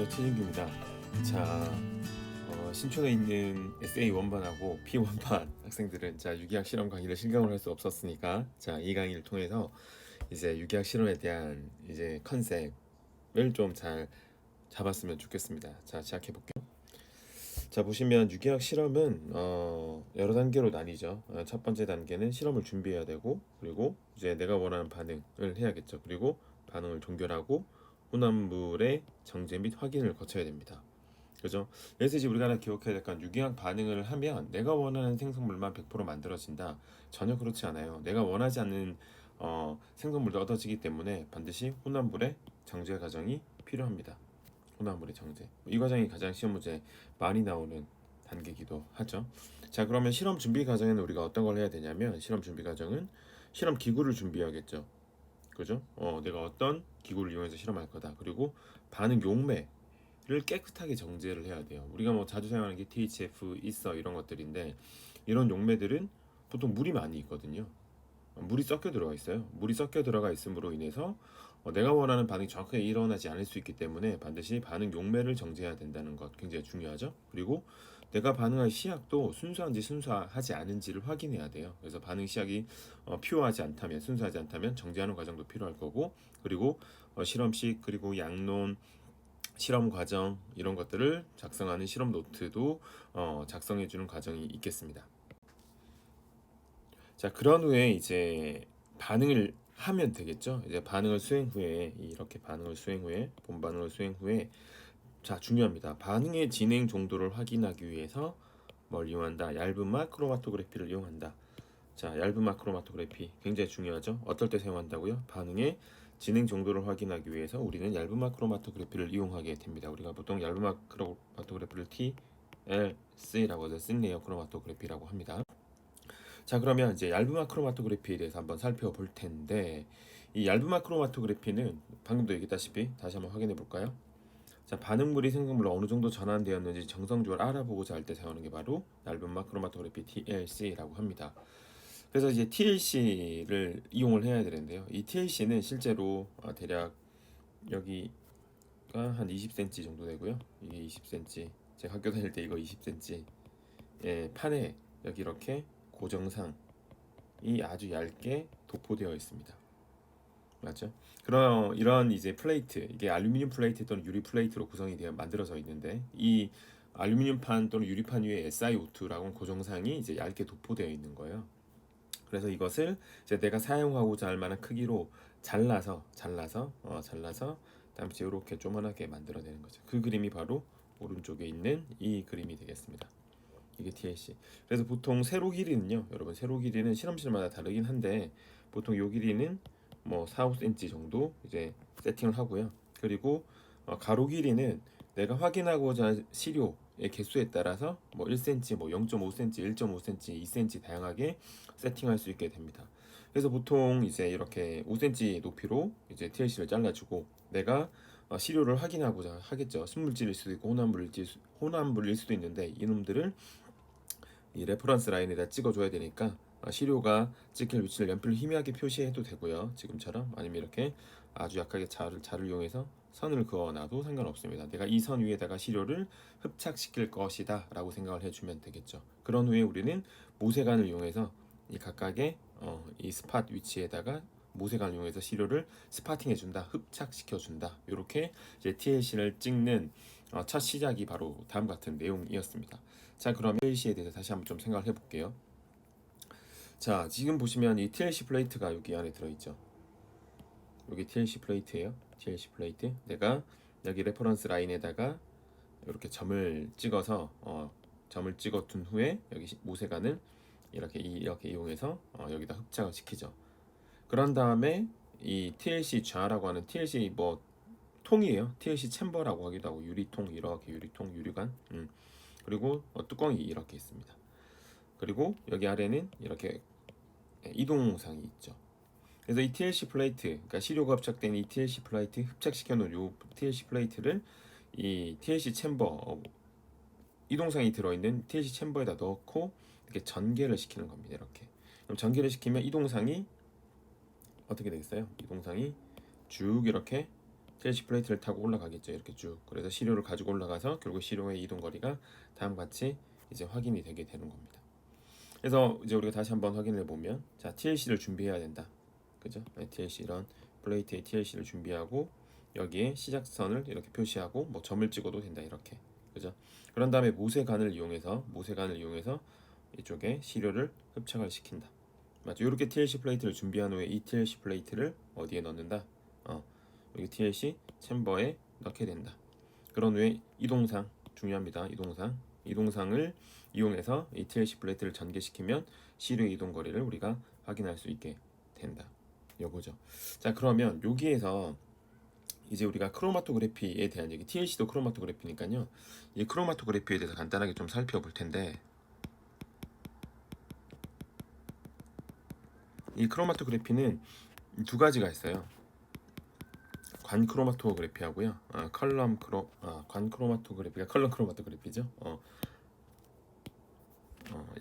안녕하세요, 최진규입니다. 자, 신촌에 있는 SA 원반하고 P 원반 학생들은 유기학 실험 강의를 실감을 할 수 없었으니까 이 강의를 통해서 이제 유기학 실험에 대한 이제 컨셉을 좀 잘 잡았으면 좋겠습니다. 시작해 볼게요. 보시면 유기학 실험은 여러 단계로 나뉘죠. 첫 번째 단계는 실험을 준비해야 되고, 그리고 이제 내가 원하는 반응을 해야겠죠. 그리고 반응을 동결하고 혼합물의 정제 및 확인을 거쳐야 됩니다. 그죠? 그래서 이제 우리가 하나 기억해야 될 건, 유기학 반응을 하면 내가 원하는 생성물만 100% 만들어진다. 전혀 그렇지 않아요. 내가 원하지 않는 생성물도 얻어지기 때문에 반드시 혼합물의 정제 과정이 필요합니다. 혼합물의 정제. 이 과정이 가장 시험 문제 많이 나오는 단계이기도 하죠. 그러면 실험 준비 과정에는 우리가 어떤 걸 해야 되냐면, 실험 준비 과정은 실험 기구를 준비해야겠죠. 그죠? 내가 어떤 기구를 이용해서 실험할 거다. 그리고 반응 용매를 깨끗하게 정제를 해야 돼요. 우리가 뭐 자주 사용하는 게 THF, 있어 이런 것들인데, 이런 용매들은 보통 물이 많이 있거든요. 물이 섞여 들어가 있어요. 물이 섞여 들어가 있음으로 인해서 내가 원하는 반응이 정확하게 일어나지 않을 수 있기 때문에 반드시 반응 용매를 정제해야 된다는 것 굉장히 중요하죠. 그리고 내가 반응할 시약도 순수한지 순수하지 않은지를 확인해야 돼요. 그래서 반응 시약이 피오하지 않다면, 순수하지 않다면 정제하는 과정도 필요할 거고, 그리고 실험식, 그리고 양론, 실험 과정 이런 것들을 작성하는 실험 노트도 작성해 주는 과정이 있겠습니다. 그런 후에 이제 반응을 하면 되겠죠. 이제 반응을 수행 후에, 이렇게 반응을 수행 후에, 본 반응을 수행 후에, 중요합니다. 반응의 진행 정도를 확인하기 위해서 뭘 이용한다? 얇은 마크로마토그래피를 이용한다. 얇은 마크로마토그래피 굉장히 중요하죠. 어떨 때 사용한다고요? 반응의 진행 정도를 확인하기 위해서 우리는 얇은 마크로마토그래피를 이용하게 됩니다. 우리가 보통 얇은 마크로마토그래피를 TLC라고 해서 씬 레이어 크로마토그래피라고 합니다. 그러면 이제 얇은 마크로마토그래피에 대해서 한번 살펴볼 텐데, 이 얇은 마크로마토그래피는 방금도 얘기했다시피 다시 한번 확인해 볼까요? 반응물이 생성물로 어느 정도 전환되었는지 정성적으로 알아보고자 할 때 사용하는 게 바로 얇은 마크로마토그래피 TLC라고 합니다. 그래서 이제 TLC를 이용을 해야 되는데요. 이 TLC는 실제로 대략 여기가 한 20cm 정도 되고요. 이게 20cm. 제가 학교 다닐 때 이거 20cm. 판에 여기 이렇게 고정상 아주 얇게 도포되어 있습니다. 맞죠? 그럼 이런 이제 플레이트, 이게 알루미늄 플레이트 또는 유리 플레이트로 구성이 되어 만들어져 있는데, 이 알루미늄판 또는 유리판 위에 SiO2라고 고정상이 이제 얇게 도포되어 있는 거예요. 그래서 이것을 이제 내가 사용하고자 할 만한 크기로 잘라서 그다음에 이제 이렇게 조그맣게 만들어내는 거죠. 그 그림이 바로 오른쪽에 있는 이 그림이 되겠습니다. 이게 TLC. 그래서 보통 세로 길이는요, 여러분, 세로 길이는 실험실마다 다르긴 한데 보통 요 길이는 뭐 4, 5cm 정도 이제 세팅을 하고요. 그리고 가로 길이는 내가 확인하고자 할 시료의 개수에 따라서 뭐 1cm, 뭐 0.5cm, 1.5cm, 2cm 다양하게 세팅할 수 있게 됩니다. 그래서 보통 이제 이렇게 5cm 높이로 이제 TLC를 잘라주고, 내가 시료를 확인하고자 하겠죠. 순물질일 수도 있고 혼합물일 수도 있는데, 이놈들을 이 레퍼런스 라인에다 찍어줘야 되니까 시료가 찍힐 위치를 연필로 희미하게 표시해도 되고요. 지금처럼. 아니면 이렇게 아주 약하게 자를 이용해서 선을 그어놔도 상관없습니다. 내가 이 선 위에다가 시료를 흡착시킬 것이다 라고 생각을 해주면 되겠죠. 그런 후에 우리는 모세관을 이용해서 이 각각의 이 스팟 위치에다가 모세관을 이용해서 시료를 스파팅해준다, 흡착시켜준다. 이렇게 이제 TLC를 찍는 첫 시작이 바로 다음 같은 내용이었습니다. 그러면 TLC에 대해서 다시 한번 좀 생각을 해볼게요. 지금 보시면 이 TLC 플레이트가 여기 안에 들어있죠. 여기 TLC 플레이트예요. TLC 플레이트. 내가 여기 레퍼런스 라인에다가 이렇게 점을 찍어 둔 후에 여기 모세관을 이렇게 이용해서 여기다 흡착을 시키죠. 그런 다음에 이 TLC 좌라고 하는 TLC 뭐 통이에요. TLC 챔버라고 하기도 하고, 유리통, 이렇게 유리관. 그리고 뚜껑이 이렇게 있습니다. 그리고 여기 아래는 이렇게 이동상이 있죠. 그래서 이 TLC 플레이트, 그러니까 시료가 흡착된 이 TLC 플레이트, 흡착시켜 놓은 이 TLC 플레이트를 이 TLC 챔버, 이동상이 들어있는 TLC 챔버에다 넣고 이렇게 전개를 시키는 겁니다. 이렇게. 그럼 전개를 시키면 이동상이 어떻게 되겠어요? 이동상이 쭉 이렇게 TLC 플레이트를 타고 올라가겠죠. 이렇게 쭉. 그래서 시료를 가지고 올라가서 결국 시료의 이동 거리가 다음과 같이 이제 확인이 되게 되는 겁니다. 그래서 이제 우리가 다시 한번 확인해 보면, 자, TLC를 준비해야 된다. 그죠? 네, TLC 이런 플레이트에 TLC를 준비하고 여기에 시작선을 이렇게 표시하고 뭐 점을 찍어도 된다. 이렇게. 그죠? 그런 다음에 모세관을 이용해서 이쪽에 시료를 흡착을 시킨다. 맞죠? 이렇게 TLC 플레이트를 준비한 후에 이 TLC 플레이트를 어디에 넣는다? 여기 TLC 챔버에 넣게 된다. 그런 후에 이동상 중요합니다. 이동상을 이용해서 이 TLC 플레이트를 전개시키면 시료 이동 거리를 우리가 확인할 수 있게 된다. 요거죠. 자, 그러면 여기에서 이제 우리가 크로마토그래피에 대한 얘기, TLC도 크로마토그래피니까요. 이 크로마토그래피에 대해서 간단하게 좀 살펴볼 텐데, 이 크로마토그래피는 두 가지가 있어요. 관 크로마토그래피하고요. 관 크로마토그래피가 컬럼 크로마토그래피죠.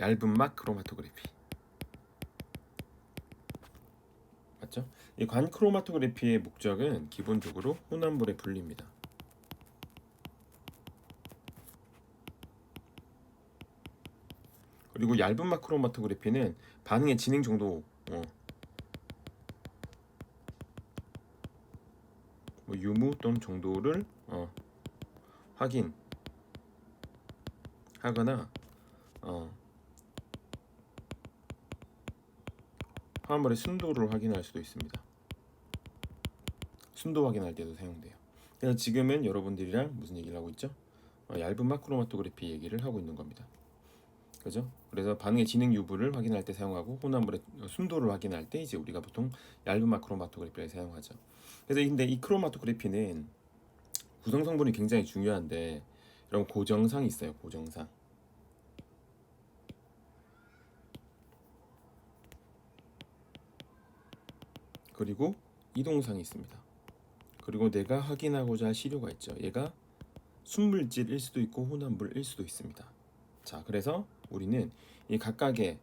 얇은 막 크로마토그래피. 맞죠? 이 관 크로마토그래피의 목적은 기본적으로 혼합물의 분리입니다. 그리고 얇은 막 크로마토그래피는 반응의 진행 정도, 뭐 유무 또는 정도를 확인하거나 화합물의 순도를 확인할 수도 있습니다. 순도 확인할 때도 사용돼요. 그래서 지금은 여러분들이랑 무슨 얘기를 하고 있죠? 얇은 마크로마토그래피 얘기를 하고 있는 겁니다. 그죠? 그래서 반응의 진행 유부를 확인할 때 사용하고 혼합물의 순도를 확인할 때 이제 우리가 보통 얇은 마크로마토그래피를 사용하죠. 그래서 근데 이 크로마토그래피는 구성 성분이 굉장히 중요한데, 여러분 고정상이 있어요. 고정상. 그리고 이동상이 있습니다. 그리고 내가 확인하고자 할 시료가 있죠. 얘가 순물질일 수도 있고 혼합물일 수도 있습니다. 자, 그래서 우리는 이 각각의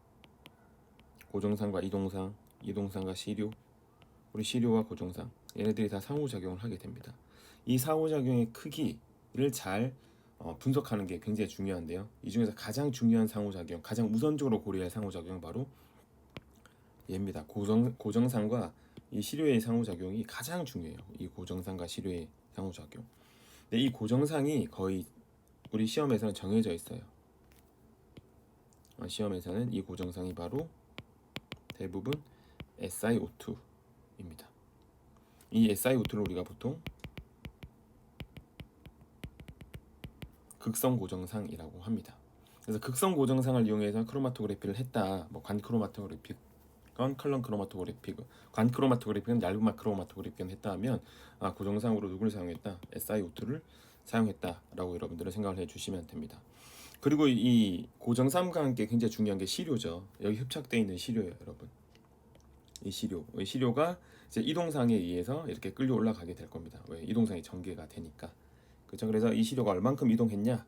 고정상과 이동상, 이동상과 시료, 우리 시료와 고정상, 얘네들이 다 상호작용을 하게 됩니다. 이 상호작용의 크기를 잘 분석하는 게 굉장히 중요한데요. 이 중에서 가장 중요한 상호작용, 가장 우선적으로 고려할 상호작용은 바로 얘입니다. 고정상과 이 시료의 상호작용이 가장 중요해요. 이 고정상과 시료의 상호작용. 근데 이 고정상이 거의 우리 시험에서는 정해져 있어요. 시험에서는 이 고정상이 바로 대부분 SiO2입니다. 이 SiO2를 우리가 보통 극성 고정상이라고 합니다. 그래서 극성 고정상을 이용해서 크로마토그래피를 했다. 뭐 관 크로마토그래피, 컬럼 크로마토그래피, 관 크로마토그래피는 얇은 막 크로마토그래피는 했다 하면 고정상으로 누굴 사용했다? SiO2를 사용했다라고 여러분들은 생각을 해주시면 됩니다. 그리고 이 고정상과 함께 굉장히 중요한 게 시료죠. 여기 흡착되어 있는 시료예요, 여러분. 이 시료가 이제 이동상에 의해서 이렇게 끌려 올라가게 될 겁니다. 왜? 이동상이 전개가 되니까. 그렇죠? 그래서 이 시료가 얼만큼 이동했냐가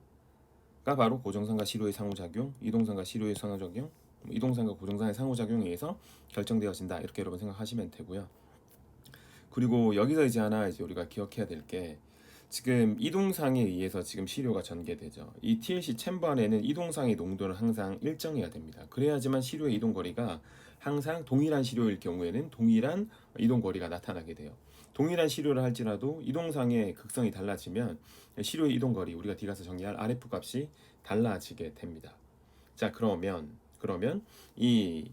바로 고정상과 시료의 상호작용, 이동상과 시료의 상호작용, 이동상과 고정상의 상호작용에 의해서 결정되어진다. 이렇게 여러분 생각하시면 되고요. 그리고 여기서 이제 하나 이제 우리가 기억해야 될 게, 지금 이동상에 의해서 지금 시료가 전개되죠. 이 TLC 챔버 안에는 이동상의 농도는 항상 일정해야 됩니다. 그래야지만 시료의 이동 거리가 항상 동일한 시료일 경우에는 동일한 이동 거리가 나타나게 돼요. 동일한 시료를 할지라도 이동상의 극성이 달라지면 시료의 이동 거리, 우리가 뒤가서 정리할 RF 값이 달라지게 됩니다. 자, 그러면 이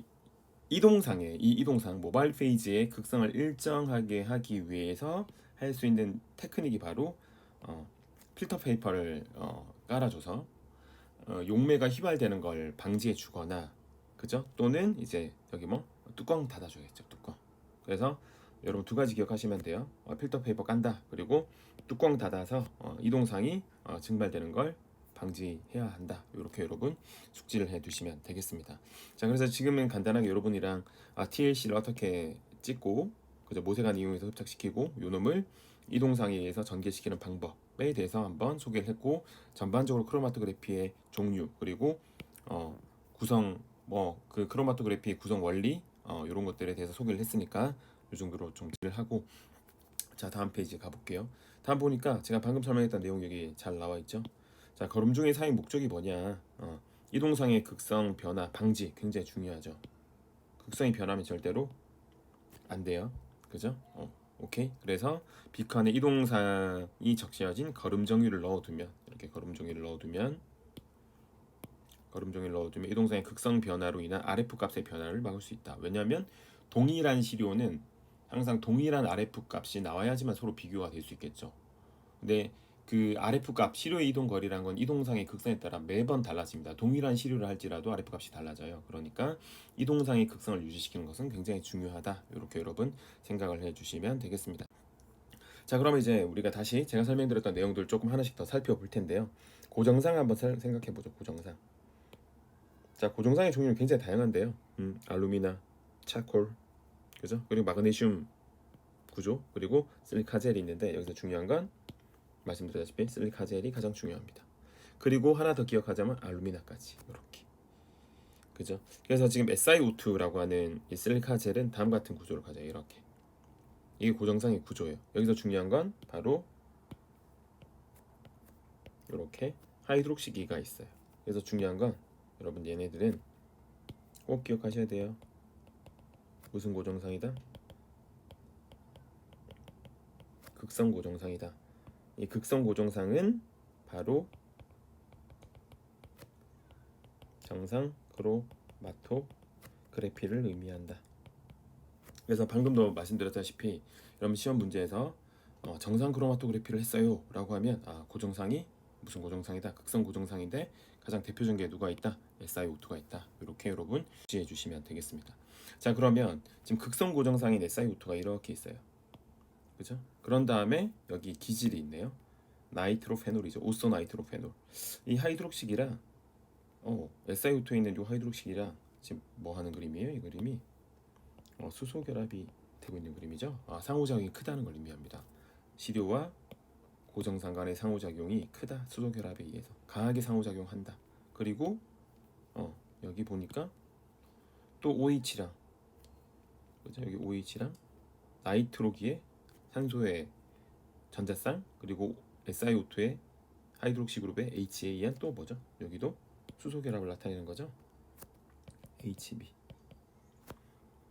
이동상 모바일 페이지의 극성을 일정하게 하기 위해서 할 수 있는 테크닉이 바로 필터 페이퍼를 깔아줘서 용매가 휘발되는 걸 방지해 주거나, 그죠? 또는 이제 여기 뭐 뚜껑 닫아줘야겠죠. 뚜껑. 그래서 여러분 두 가지 기억하시면 돼요. 필터 페이퍼 깐다. 그리고 뚜껑 닫아서 이동상이 증발되는 걸 방지해야 한다. 이렇게 여러분 숙지를 해두시면 되겠습니다. 자, 그래서 지금은 간단하게 여러분이랑 TLC를 어떻게 찍고, 그죠? 모세관 이용해서 흡착시키고 요 놈을 이동상에 의해서 전개시키는 방법에 대해서 한번 소개를 했고, 전반적으로 크로마토그래피의 종류, 그리고 구성, 그 크로마토그래피의 구성 원리, 이런 것들에 대해서 소개를 했으니까 이 정도로 좀 하고, 자, 다음 페이지 가볼게요. 다음 보니까 제가 방금 설명했던 내용 여기 잘 나와 있죠. 자, 걸음 중의 사용 목적이 뭐냐? 이동상의 극성 변화 방지 굉장히 중요하죠. 극성이 변하면 절대로 안 돼요. 그죠? 오케이. 그래서 비칸에 이동상이 적시어진 걸음 정의를 넣어두면 이렇게 걸음 정의를 넣어두면 이동상의 극성 변화로 인한 RF 값의 변화를 막을 수 있다. 왜냐하면 동일한 시료는 항상 동일한 RF 값이 나와야지만 서로 비교가 될 수 있겠죠. 근데 그 RF 값, 시료의 이동 거리란 건 이동상의 극성에 따라 매번 달라집니다. 동일한 시료를 할지라도 RF 값이 달라져요. 그러니까 이동상의 극성을 유지시키는 것은 굉장히 중요하다. 이렇게 여러분 생각을 해주시면 되겠습니다. 자, 그럼 이제 우리가 다시 제가 설명드렸던 내용들 조금 하나씩 더 살펴볼 텐데요. 고정상 한번 생각해 보죠. 고정상. 자, 고정상의 종류는 굉장히 다양한데요. 알루미나, 차콜, 그죠? 그리고 마그네슘 구조, 그리고 실리카젤이 있는데 여기서 중요한 건 말씀드렸다시피 실리카젤이 가장 중요합니다. 그리고 하나 더 기억하자면 알루미나까지 이렇게. 그죠? 그래서 지금 SiO2라고 하는 이 실리카젤은 다음 같은 구조를 가져요. 이렇게. 이게 고정상의 구조예요. 여기서 중요한 건 바로 이렇게 하이드록시기가 있어요. 그래서 중요한 건 여러분 얘네들은 꼭 기억하셔야 돼요. 무슨 고정상이다? 극성 고정상이다. 이 극성 고정상은 바로 정상 크로마토그래피를 의미한다. 그래서 방금도 말씀드렸다시피 여러분 시험 문제에서 정상 크로마토그래피를 했어요 라고 하면 고정상이 무슨 고정상이다, 극성 고정상인데 가장 대표적인 게 누가 있다? SiO2가 있다. 이렇게 여러분 주시해 주시면 되겠습니다. 자, 그러면 지금 극성 고정상인 SiO2가 이렇게 있어요. 그죠? 그런 다음에 여기 기질이 있네요. 나이트로페놀이죠. 오소 나이트로페놀. 이 하이드록식이랑 SiO2에 있는 이 하이드록식이랑 지금 뭐 하는 그림이에요? 이 그림이 수소 결합이 되고 있는 그림이죠. 상호작용이 크다는 걸 의미합니다. 시료와 고정상 간의 상호작용이 크다. 수소 결합에 의해서 강하게 상호작용한다. 그리고 여기 보니까 또 OH랑 그죠? 여기 OH랑 나이트로기에 산소의 전자쌍 그리고 SiO2의 하이드록시 그룹의 HA에 또 뭐죠? 여기도 수소 결합을 나타내는 거죠. HB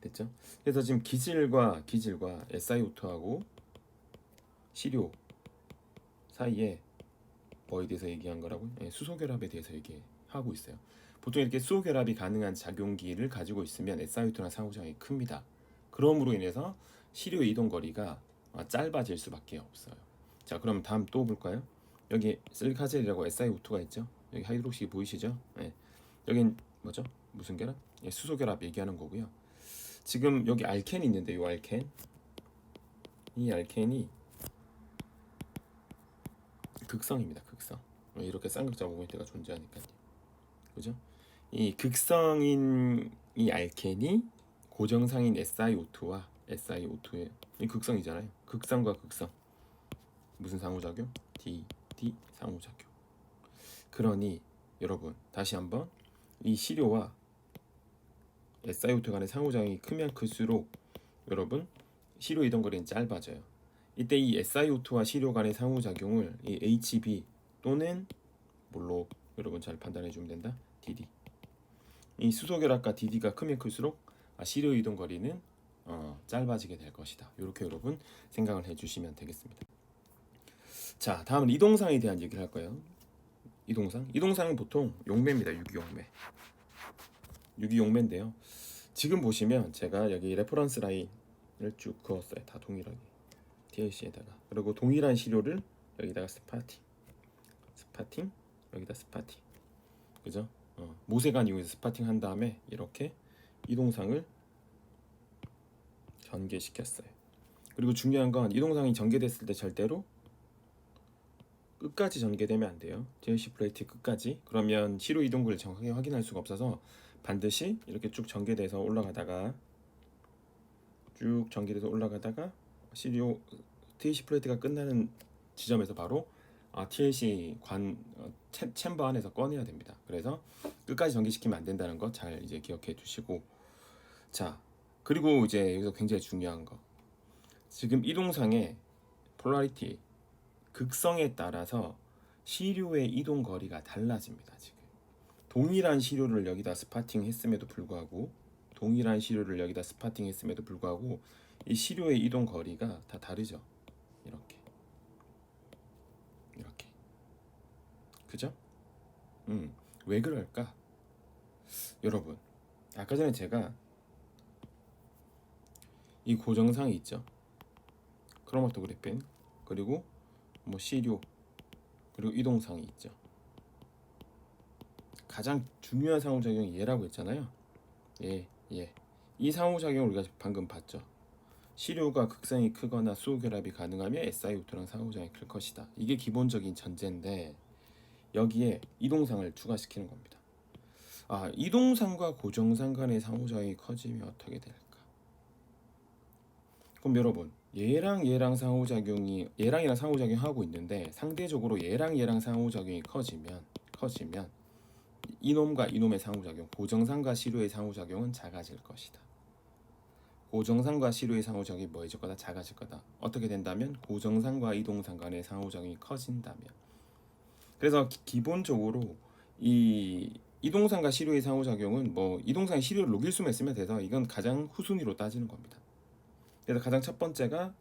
됐죠? 그래서 지금 기질과 SiO2하고 시료 사이에 뭐에 대해서 얘기한 거라고요? 수소 결합에 대해서 얘기하고 있어요. 보통 이렇게 수소 결합이 가능한 작용기를 가지고 있으면 SiO2랑 상호작용이 큽니다. 그럼으로 인해서 시료 이동 거리가 짧아질 수밖에 없어요. 자, 그럼 다음 또 볼까요? 여기 실리카젤이라고 SiO2가 있죠. 여기 하이드록시 보이시죠? 여긴 뭐죠? 무슨 결합? 수소 결합 얘기하는 거고요. 지금 여기 알켄이 있는데 이 알켄, 이 알켄이 극성입니다. 극성. 이렇게 쌍극자 모멘트가 존재하니까요. 그죠? 이 극성인 이 알켄이 고정상인 SiO2의 이 극성이잖아요. 극성과 극성 무슨 상호작용? D 상호작용. 그러니 여러분 다시 한번 이 시료와 SiO2 간의 상호작용이 크면 클수록 여러분 시료 이동 거리는 짧아져요. 이때 이 SiO2와 시료 간의 상호작용을 이 HB 또는 뭘로 여러분 잘 판단해 주면 된다. DD. 이 수소 결합과 DD가 크면 클수록 시료 이동 거리는 짧아지게 될 것이다. 이렇게 여러분 생각을 해주시면 되겠습니다. 자, 다음은 이동상에 대한 얘기를 할 거예요. 이동상은 보통 용매입니다. 유기용매인데요. 지금 보시면 제가 여기 레퍼런스 라인을 쭉 그었어요. 다 동일하게 TLC에다가. 그리고 동일한 시료를 여기다가 스파팅 여기다 스파팅. 그죠? 모세관 이용해서 스파팅 한 다음에 이렇게 이동상을 전개시켰어요. 그리고 중요한 건 이동상이 전개됐을 때 절대로 끝까지 전개되면 안 돼요. TLC 플레이트 끝까지. 그러면 시료 이동거리를 정확하게 확인할 수가 없어서 반드시 이렇게 쭉 전개돼서 올라가다가 시료 TLC 플레이트가 끝나는 지점에서 바로 TLC 챔버 안에서 꺼내야 됩니다. 그래서 끝까지 전개시키면 안 된다는 거 잘 이제 기억해 두시고, 자, 그리고 이제 여기서 굉장히 중요한 거, 지금 이동상에 폴라리티, 극성에 따라서 시료의 이동 거리가 달라집니다. 지금 동일한 시료를 여기다 스파팅했음에도 불구하고 이 시료의 이동 거리가 다 다르죠. 이렇게 그죠? 왜 그럴까? 여러분, 아까 전에 제가 이 고정상이 있죠. 크로마토그래핀, 그리고 뭐 시료, 그리고 이동상이 있죠. 가장 중요한 상호작용이 얘라고 했잖아요. 이 상호작용을 우리가 방금 봤죠. 시료가 극성이 크거나 수소결합이 가능하면 SiO2랑 상호작용이 클 것이다. 이게 기본적인 전제인데 여기에 이동상을 추가시키는 겁니다. 이동상과 고정상 간의 상호작용이 커지면 어떻게 될까? 그럼 여러분, 얘랑 상호작용이 얘랑이랑 상호작용 하고 있는데 상대적으로 얘랑 상호작용이 커지면 이놈과 이놈의 상호작용, 고정상과 시료의 상호작용은 작아질 것이다. 고정상과 시료의 상호작용이 뭐해질 거다? 작아질 거다. 어떻게 된다면? 고정상과 이동상 간의 상호작용이 커진다면. 그래서 기본적으로 이 이동상과 시료의 상호작용은 뭐 이동상이 시료를 녹일 수만 있으면 돼서 이건 가장 후순위로 따지는 겁니다. 그래서 가장 첫 번째가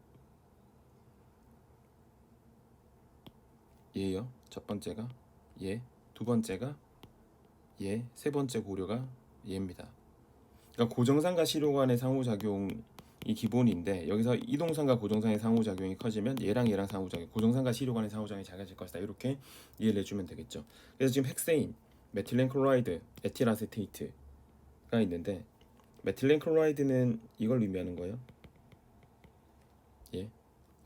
얘요. 첫 번째가 얘, 두 번째가 얘, 세 번째 고려가 얘입니다. 그러니까 고정상과 시료 간의 상호작용이 기본인데 여기서 이동상과 고정상의 상호작용이 커지면 얘랑 상호작용, 고정상과 시료 간의 상호작용이 작아질 것이다. 이렇게 이해를 해주면 되겠죠. 그래서 지금 헥세인, 메틸렌 클로라이드, 에틸아세테이트가 있는데 메틸렌 클로라이드는 이걸 의미하는 거예요.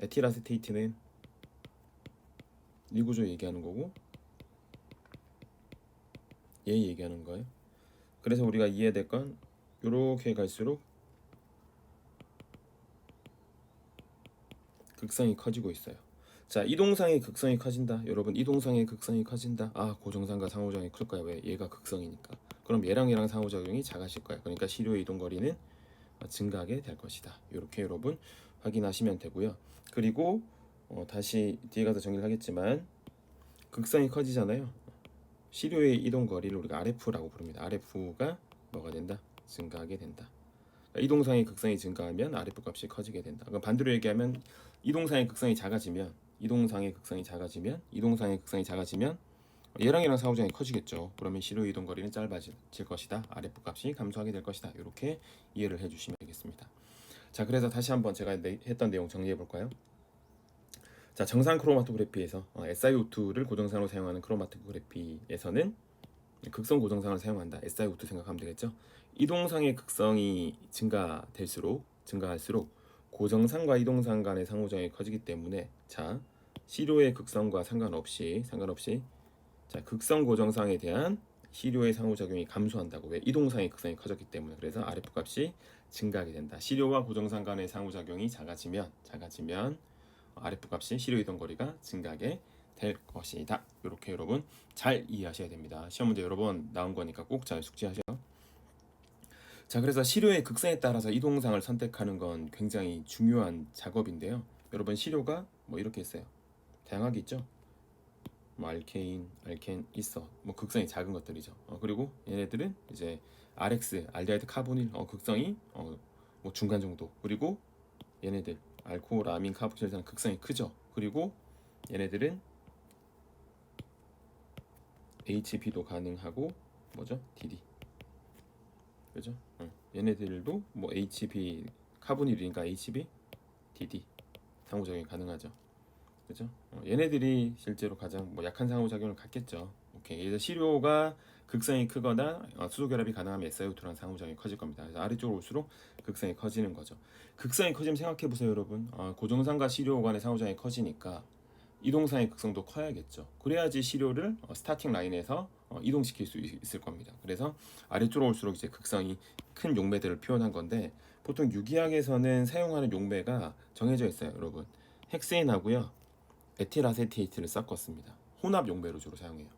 에틸아세테이트는 이 구조 얘기하는 거고 얘 얘기하는 거예요. 그래서 우리가 이해될 건 이렇게 갈수록 극성이 커지고 있어요. 자, 이동상의 극성이 커진다. 여러분, 이동상의 극성이 커진다. 고정상과 상호작용이 클 거야. 왜? 얘가 극성이니까. 그럼 얘랑 상호작용이 작아질 거야. 그러니까 시료의 이동 거리는 증가하게 될 것이다. 이렇게 여러분 확인하시면 되고요. 그리고 다시 뒤에 가서 정리를 하겠지만 극성이 커지잖아요. 시료의 이동 거리를 우리가 RF라고 부릅니다. RF가 뭐가 된다? 증가하게 된다. 이동상의 극성이 증가하면 RF 값이 커지게 된다. 그럼 반대로 얘기하면 이동상의 극성이 작아지면 얘랑 상호작용이 커지겠죠. 그러면 시료 이동 거리는 짧아질 것이다. RF 값이 감소하게 될 것이다. 이렇게 이해를 해주시면 되겠습니다. 자, 그래서 다시 한번 제가 했던 내용 정리해 볼까요? 자, 정상 크로마토그래피에서 SiO2를 고정상으로 사용하는 크로마토그래피에서는 극성 고정상을 사용한다. SiO2 생각하면 되겠죠. 이동상의 극성이 증가할수록 고정상과 이동상 간의 상호작용이 커지기 때문에 자, 시료의 극성과 상관없이 자, 극성 고정상에 대한 시료의 상호작용이 감소한다고. 왜? 이동상의 극성이 커졌기 때문에. 그래서 RF 값이 증가하게 된다. 시료와 고정상 간의 상호작용이 작아지면 RF 값이 시료 이동 거리가 증가하게 될 것이다. 이렇게 여러분 잘 이해하셔야 됩니다. 시험 문제 여러 번 나온 거니까 꼭 잘 숙지하셔. 자, 그래서 시료의 극성에 따라서 이동상을 선택하는 건 굉장히 중요한 작업인데요. 여러분 시료가 뭐 이렇게 있어요. 다양하게 있죠. 뭐 알케인, 알켄 있어. 뭐 극성이 작은 것들이죠. 그리고 얘네들은 이제 RX, 알데하이드 카보닐 극성이 뭐 중간 정도. 그리고 얘네들 알코올, 아민, 카복실산 극성이 크죠. 그리고 얘네들은 HP도 가능하고 뭐죠? DD. 그죠? 얘네들도 뭐 HP 카보닐이니까 HB, DD 상호작용이 가능하죠. 그죠? 얘네들이 실제로 가장 뭐 약한 상호작용을 갖겠죠. 오케이. 그래서 시료가 극성이 크거나 수소결합이 가능하면 SiO2랑 상호작용이 커질 겁니다. 그래서 아래쪽으로 올수록 극성이 커지는 거죠. 극성이 커지면 생각해 보세요, 여러분. 고정상과 시료 간의 상호작용이 커지니까 이동상의 극성도 커야겠죠. 그래야지 시료를 스타팅 라인에서 이동시킬 수 있을 겁니다. 그래서 아래쪽으로 올수록 이제 극성이 큰 용매들을 표현한 건데 보통 유기학에서는 사용하는 용매가 정해져 있어요, 여러분. 헥세인하고요, 에틸아세테이트를 섞었습니다. 혼합 용매로 주로 사용해요.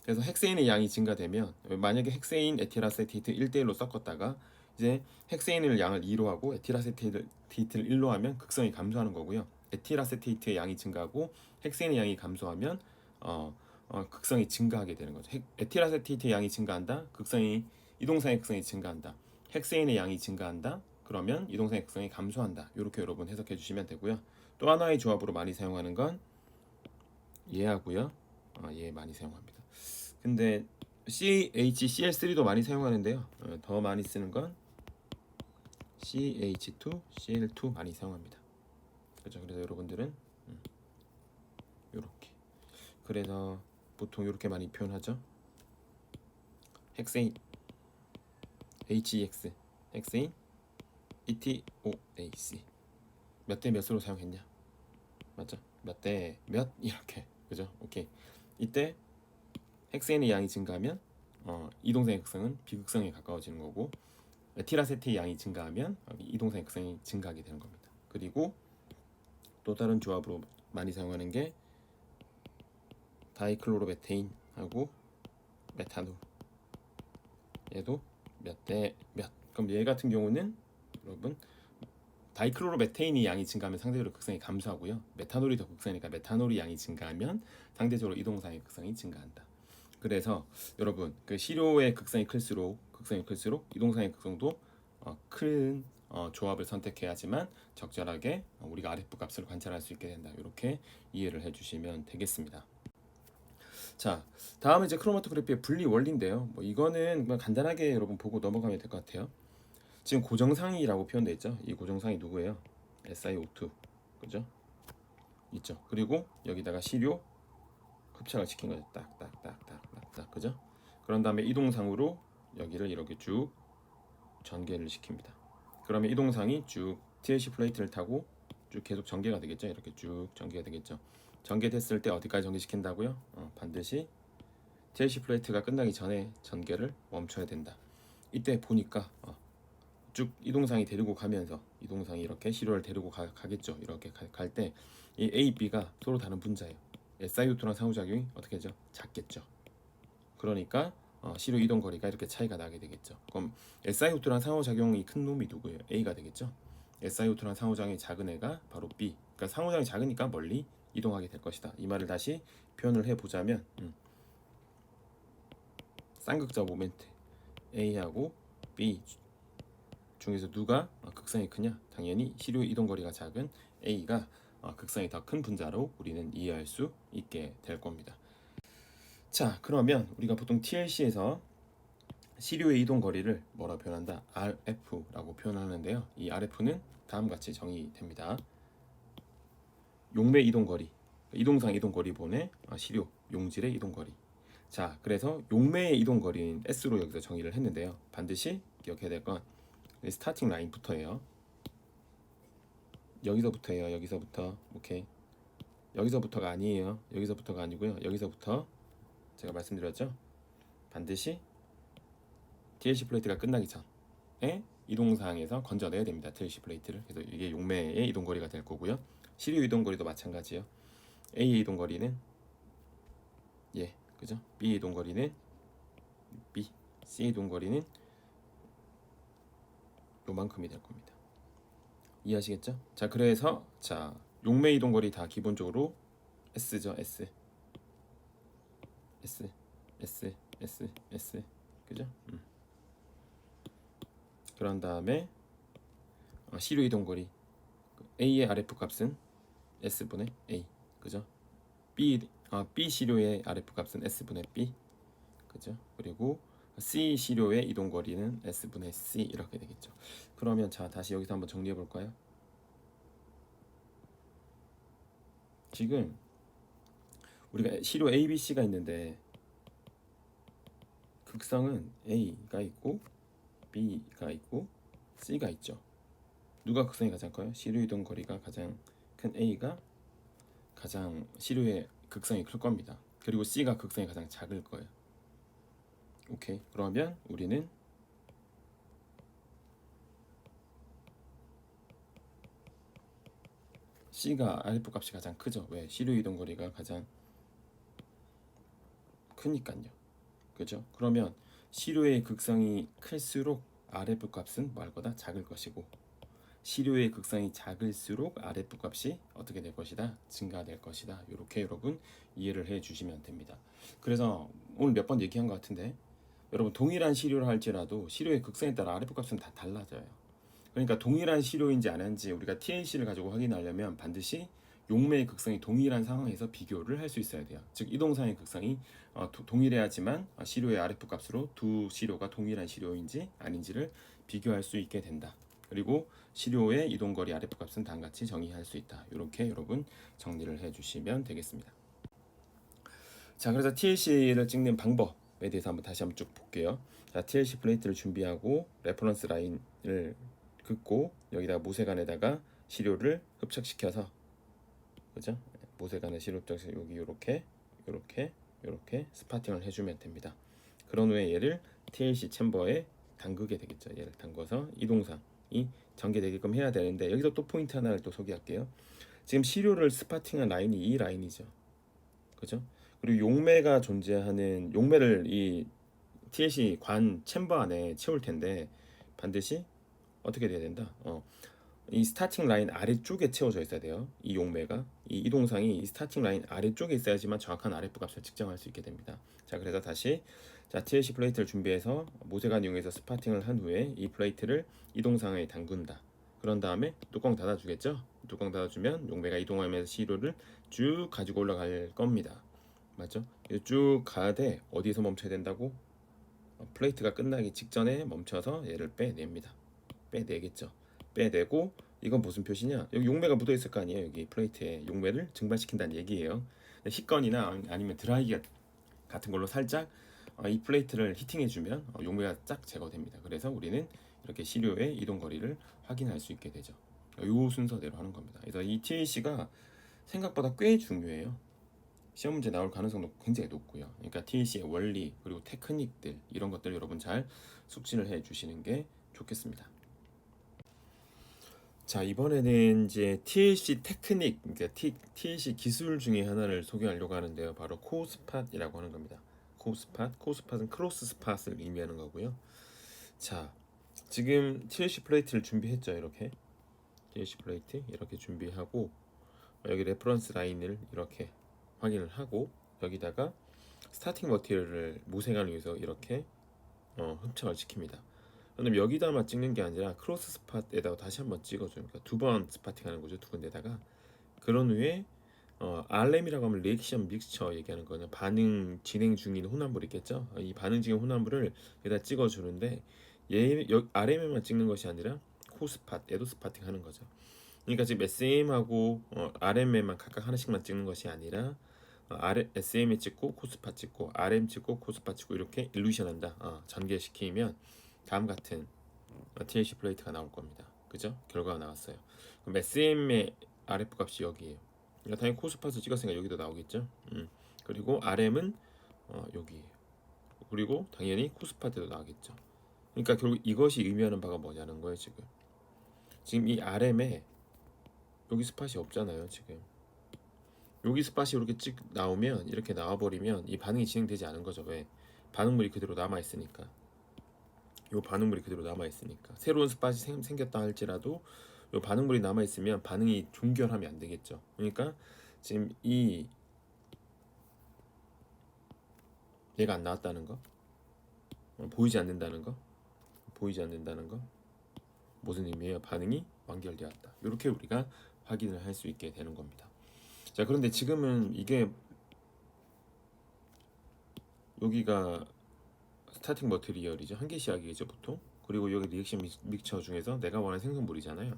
그래서 헥세인의 양이 증가되면 만약에 헥세인, 에틸아세테이트 1대1로 섞었다가 이제 헥세인을 양을 2로 하고 에틸아세테이트를 1로 하면 극성이 감소하는 거고요. 에틸아세테이트의 양이 증가하고 헥세인의 양이 감소하면 극성이 증가하게 되는 거죠. 에틸아세테이트의 양이 증가한다. 이동상의 극성이 증가한다. 헥세인의 양이 증가한다. 그러면 이동상의 극성이 감소한다. 이렇게 여러분 해석해 주시면 되고요. 또 하나의 조합으로 많이 사용하는 건 얘하고요. 얘 많이 사용합니다. 근데 CHCl3도 많이 사용하는데요. 더 많이 쓰는 건 CH2CL2 많이 사용합니다. 그렇죠. 그래서 여러분들은 이렇게, 그래서 보통 이렇게 많이 표현하죠. 헥세인 HEX, 헥세인 ETOAC. 몇 대 몇으로 사용했냐? 맞죠? 몇 대 몇 이렇게, 그죠? 오케이. 이때 헥세인의 양이 증가하면 이동상의 극성은 비극성에 가까워지는 거고, 에틸아세트의 양이 증가하면 이동상의 극성이 증가하게 되는 겁니다. 그리고 또 다른 조합으로 많이 사용하는 게 다이클로로메테인하고 메탄올. 얘도 몇 대 몇. 그럼 얘 같은 경우는 여러분 다이클로로메테인이 양이 증가하면 상대적으로 극성이 감소하고요. 메탄올이 더 극성이니까 메탄올이 양이 증가하면 상대적으로 이동상의 극성이 증가한다. 그래서 여러분 그 시료의 극성이 클수록 이동상의 극성도 큰 조합을 선택해야지만 적절하게 우리가 RF 값을 관찰할 수 있게 된다. 이렇게 이해를 해주시면 되겠습니다. 자, 다음은 이제 크로마토그래피의 분리 원리인데요. 뭐 이거는 그냥 간단하게 여러분 보고 넘어가면 될 것 같아요. 지금 고정상이라고 표현되어 있죠. 이 고정상이 누구예요? SiO2, 그죠? 있죠. 그리고 여기다가 시료 흡착을 시킨 거죠. 딱딱딱딱딱, 그죠? 그런 다음에 이동상으로 여기를 이렇게 쭉 전개를 시킵니다. 그러면 이동상이 쭉 TLC 플레이트를 타고 쭉 계속 전개가 되겠죠. 이렇게 쭉 전개가 되겠죠. 전개됐을 때 어디까지 전개시킨다고요? 반드시 TLC 플레이트가 끝나기 전에 전개를 멈춰야 된다. 이때 보니까 쭉 이동상이 데리고 가면서 이동상이 이렇게 시료를 데리고 가겠죠. 이렇게 갈 때 이 A, B가 서로 다른 분자예요. SiO2랑 상호작용이 어떻게 되죠? 작겠죠. 그러니까 시료 이동 거리가 이렇게 차이가 나게 되겠죠. 그럼 SiO2랑 상호작용이 큰 놈이 누구예요? A가 되겠죠. SiO2랑 상호작용이 작은 애가 바로 B. 그러니까 상호작용이 작으니까 멀리 이동하게 될 것이다. 이 말을 다시 표현을 해보자면 쌍극자 모멘트 A하고 B 중에서 누가 극성이 크냐? 당연히 시료 이동 거리가 작은 A가 극성이 더 큰 분자로 우리는 이해할 수 있게 될 겁니다. 자, 그러면 우리가 보통 TLC에서 시료의 이동 거리를 뭐라 표현한다? RF라고 표현하는데요. 이 RF는 다음과 같이 정의됩니다. 용매 이동 거리, 이동상 이동 거리 분의 시료 용질의 이동 거리. 자, 그래서 용매의 이동 거리는 S로 여기서 정의를 했는데요. 반드시 기억해야 될 건 스타팅 라인부터예요. 여기서부터예요. 여기서부터. 오케이. 여기서부터가 아니에요. 여기서부터가 아니고요. 여기서부터 제가 말씀드렸죠. 반드시 TLC 플레이트가 끝나기 전에 이동상에서 건져내야 됩니다. TLC 플레이트를. 그래서 이게 용매의 이동 거리가 될 거고요. 시료 이동 거리도 마찬가지예요. A의 이동 거리는 그죠? B의 이동 거리는 B, C의 이동 거리는 요만큼이 될 겁니다. 이해하시겠죠? 자, 그래서 용매 이동 거리 다 기본적으로 S죠. S, 그죠? 그런 다음에 시료 이동 거리 A의 RF 값은 S분의 A, 그죠? B 시료의 RF 값은 S분의 B, 그죠? 그리고 C 시료의 이동 거리는 S분의 C 이렇게 되겠죠. 그러면 다시 여기서 한번 정리해 볼까요? 지금 우리가 시료 A, B, C가 있는데 극성은 A가 있고 B가 있고 C가 있죠. 누가 극성이 가장 커요? 시료 이동 거리가 가장 큰 A가 가장 시료의 극성이 클 겁니다. 그리고 C가 극성이 가장 작을 거예요. 오케이. 그러면 우리는 C가 RF 값이 가장 크죠. 왜? 시료 이동 거리가 가장 크니까요. 그죠? 그러면 시료의 극성이 클수록 RF 값은 뭐 할 거다? 작을 것이고, 시료의 극상이 작을수록 RF 값이 어떻게 될 것이다? 증가될 것이다. 이렇게 여러분 이해를 해 주시면 됩니다. 그래서 오늘 몇 번 얘기한 것 같은데 여러분 동일한 시료를 할지라도 시료의 극상에 따라 RF 값은 다 달라져요. 그러니까 동일한 시료인지 아닌지 우리가 TLC를 가지고 확인하려면 반드시 용매의 극상이 동일한 상황에서 비교를 할 수 있어야 돼요. 즉 이동상의 극상이 동일해야지만 시료의 RF 값으로 두 시료가 동일한 시료인지 아닌지를 비교할 수 있게 된다. 그리고 시료의 이동거리 RF 값은 다음같이 정의할 수 있다. 이렇게 여러분 정리를 해주시면 되겠습니다. 자, 그래서 TLC를 찍는 방법에 대해서 다시 한번 쭉 볼게요. 자, TLC 플레이트를 준비하고 레퍼런스 라인을 긋고 여기다가 모세관에다가 시료를 흡착시켜서, 그죠? 모세관에 시료 흡착해서 여기 요렇게 스파팅을 해주면 됩니다. 그런 후에 얘를 TLC 챔버에 담그게 되겠죠. 얘를 담궈서 이동상이 전개되게끔 해야 되는데 여기서 또 포인트 하나를 또 소개할게요. 지금 시료를 스파팅한 라인이 이 라인이죠. 그죠? 그리고 용매가 존재하는 용매를 이 TLC 관 챔버 안에 채울 텐데 반드시 어떻게 돼야 된다? 이 스타팅 라인 아래쪽에 채워져 있어야 돼요. 이 용매가 이 이동상이 이 스타팅 라인 아래쪽에 있어야지만 정확한 RF 값을 측정할 수 있게 됩니다. 자, 그래서 다시 TLC 플레이트를 준비해서 모세관 이용해서 스파팅을 한 후에 이 플레이트를 이동상에 담근다. 그런 다음에 뚜껑 닫아주겠죠? 뚜껑 닫아주면 용매가 이동하면서 시료를 쭉 가지고 올라갈 겁니다. 맞죠? 쭉 가되 어디서 멈춰야 된다고? 플레이트가 끝나기 직전에 멈춰서 얘를 빼냅니다. 빼내겠죠. 빼내고 이건 무슨 표시냐? 여기 용매가 묻어 있을 거 아니에요. 여기 플레이트에 용매를 증발시킨다는 얘기예요. 히건이나 아니면 드라이기 같은 걸로 살짝 이 플레이트를 히팅해주면 용매가 쫙 제거됩니다. 그래서 우리는 이렇게 시료의 이동 거리를 확인할 수 있게 되죠. 이 순서대로 하는 겁니다. 그래서 이 TAC가 생각보다 꽤 중요해요. 시험 문제 나올 가능성도 굉장히 높고요. 그러니까 TAC의 원리 그리고 테크닉들 이런 것들 여러분 잘 숙지를 해 주시는 게 좋겠습니다. 자, 이번에는 이제 TLC 테크닉, 그러니까 TLC 기술 중에 하나를 소개하려고 하는데요. 바로 코스팟이라고 하는 겁니다. 코스팟은 크로스 스팟을 의미하는 거고요. 자, 지금 TLC 플레이트를 준비했죠. 이렇게 TLC 플레이트 이렇게 준비하고 여기 레퍼런스 라인을 이렇게 확인을 하고 여기다가 스타팅 머티리얼을 모세관을 위해서 이렇게 흡착을 시킵니다. 그럼 여기다만 찍는 게 아니라 크로스 스팟에다가 다시 한번 찍어줘요. 그러니까 두 번 스파팅하는 거죠. 두 군데다가. 그런 후에 RM이라고 하면 리액션 믹스처 얘기하는 거는 반응 진행 중인 혼합물 있겠죠. 이 반응 중인 혼합물을 여기다 찍어주는데 RM에만 찍는 것이 아니라 코스팟에도 스파팅하는 거죠. 그러니까 지금 SM하고 RM에만 각각 하나씩만 찍는 것이 아니라 SM에 찍고 코스팟 찍고 RM 찍고 코스팟 찍고 이렇게 일루션한다. 전개시키면 다음 같은 TLC 플레이트가 나올 겁니다. 그죠? 결과가 나왔어요. 그럼 SM의 RF 값이 여기에요. 그러니까 당연히 코스팟을 찍었으니까 여기도 나오겠죠. 그리고 RM은 여기에요. 그리고 당연히 코스팟에도 나오겠죠. 그러니까 결국 이것이 의미하는 바가 뭐냐는 거예요. 지금 이 RM에 여기 스팟이 없잖아요. 지금 여기 스팟이 이렇게 찍 나오면 이렇게 나와버리면 이 반응이 진행되지 않은 거죠. 왜? 반응물이 그대로 남아있으니까. 요 반응물이 그대로 남아있으니까 새로운 스팟이 생겼다 할지라도 요 반응물이 남아있으면 반응이 종결하면 안 되겠죠. 그러니까 지금 얘가 안 나왔다는 거, 보이지 않는다는 거, 무슨 의미예요? 반응이 완결되었다. 이렇게 우리가 확인을 할 수 있게 되는 겁니다. 자, 그런데 지금은 이게 여기가 스타팅 머티리얼이죠. 한 개씩이죠 보통. 그리고 여기 리액션 믹처 중에서 내가 원하는 생성물이잖아요.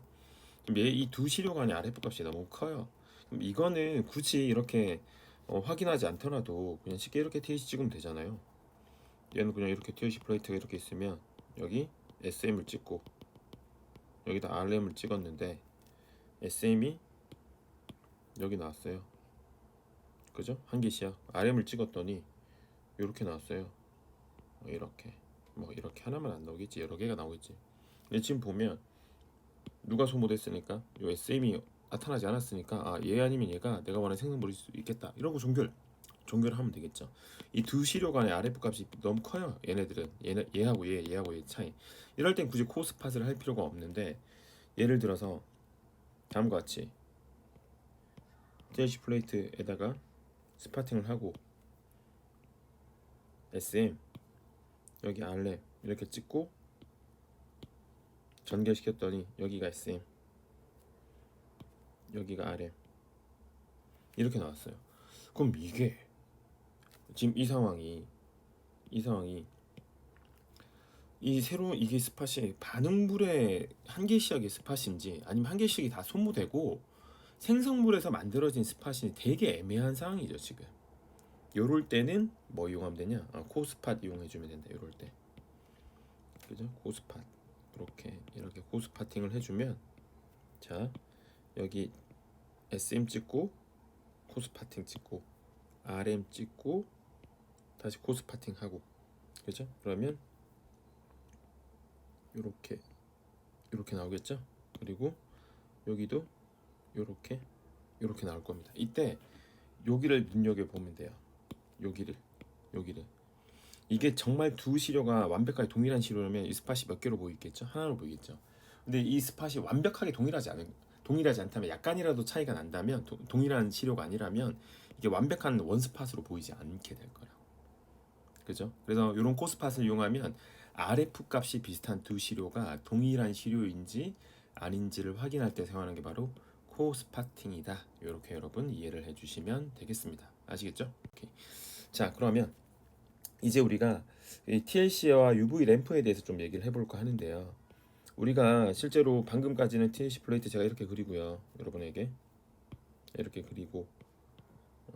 그럼 이 두 시료 간의 RF 값이 너무 커요. 그럼 이거는 굳이 이렇게 확인하지 않더라도 그냥 쉽게 이렇게 TLC 찍으면 되잖아요. 얘는 그냥 이렇게 TLC 플레이트가 이렇게 있으면 여기 SM을 찍고 여기다 RM을 찍었는데 SM이 여기 나왔어요. 그죠? 한 개씩 RM을 찍었더니 이렇게 나왔어요. 이렇게 이렇게 하나만 안 나오겠지, 여러 개가 나오겠지. 근데 지금 보면 누가 소모됐으니까 요 SM이 나타나지 않았으니까 얘 아니면 얘가 내가 원하는 생성물일 수 있겠다 이러고 종결하면 되겠죠. 이 두 시료 간의 RF 값이 너무 커요. 얘네들은 얘하고 얘 차이. 이럴 땐 굳이 코스팟을 할 필요가 없는데 예를 들어서 다음과 같이 TLC 플레이트에다가 스파팅을 하고 SM 여기 RM 이렇게 찍고 전개시켰더니 여기가 SM 여기가 RM 이렇게 나왔어요. 그럼 이게 지금 이 상황이 이 새로운 이게 스팟이 반응물의 한계시약의 스팟인지 아니면 한계시약이 다 소모되고 생성물에서 만들어진 스팟이 되게 애매한 상황이죠 지금. 요럴 때는 뭐 이용하면 되냐? 코스팟 이용해주면 된다. 요럴 때, 그죠? 코스팟 이렇게 코스파팅을 해주면, 자 여기 SM 찍고 코스파팅 찍고 RM 찍고 다시 코스파팅 하고, 그죠? 그러면 요렇게 나오겠죠? 그리고 여기도 요렇게 나올 겁니다. 이때 여기를 눈여겨 보면 돼요. 여기를 이게 정말 두 시료가 완벽하게 동일한 시료라면 이 스팟이 몇 개로 보이겠죠? 하나로 보이겠죠. 근데 이 스팟이 완벽하게 동일하지 않다면, 약간이라도 차이가 난다면, 동일한 시료가 아니라면 이게 완벽한 원스팟으로 보이지 않게 될 거라고. 그죠? 그래서 이런 코스팟을 이용하면 RF 값이 비슷한 두 시료가 동일한 시료인지 아닌지를 확인할 때 사용하는 게 바로 코스파팅이다. 이렇게 여러분 이해를 해주시면 되겠습니다. 아시겠죠? 오케이. 자, 그러면 이제 우리가 이 TLC와 UV 램프에 대해서 좀 얘기를 해볼까 하는데요. 우리가 실제로 방금까지는 TLC 플레이트 제가 이렇게 그리고요, 여러분에게 이렇게 그리고,